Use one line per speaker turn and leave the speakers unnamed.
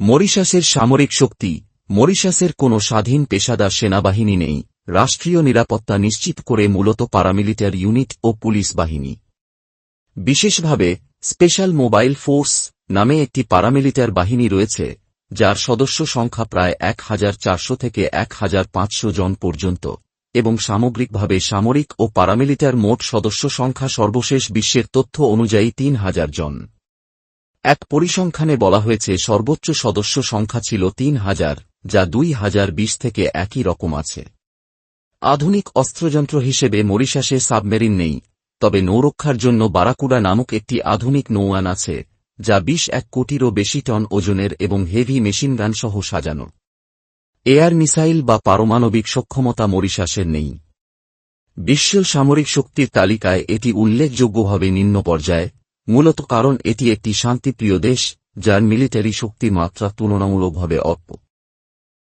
মরিশাসের সামরিক শক্তি। মরিশাসের কোনো স্বাধীন পেশাদার সেনাবাহিনী নেই, রাষ্ট্রীয় নিরাপত্তা নিশ্চিত করে মূলত প্যারামিলিটারি ইউনিট ও পুলিশ বাহিনী। বিশেষভাবে স্পেশাল মোবাইল ফোর্স নামে একটি প্যারামিলিটার বাহিনী রয়েছে, যার সদস্য সংখ্যা প্রায় 1400 থেকে 1500 জন পর্যন্ত, এবং সামগ্রিকভাবে সামরিক ও প্যারামিলিটার মোট সদস্য সংখ্যা সর্বশেষ বিশ্বের তথ্য অনুযায়ী 3000 জন। এক পরিসংখ্যানে বলা হয়েছে সর্বোচ্চ সদস্য সংখ্যা ছিল 3000, যা 2020 থেকে একই রকম আছে। আধুনিক অস্ত্রযন্ত্র হিসেবে মরিশাসে সাবমেরিন নেই, তবে নৌরক্ষার জন্য বারাকুডা নামক একটি আধুনিক নৌয়ান আছে, যা 21 কোটিরও বেশি টন ওজনের এবং হেভি মেশিনগান সহ সাজানো। এয়ার মিসাইল বা পারমাণবিক সক্ষমতা মরিশাসের নেই। বিশ্ব সামরিক শক্তির তালিকায় এটি উল্লেখযোগ্যভাবে নিম্ন পর্যায়ে, মূলত কারণ এটি একটি শান্তিপ্রিয় দেশ, যার মিলিটারি শক্তির মাত্রা তুলনামূলকভাবে অল্প।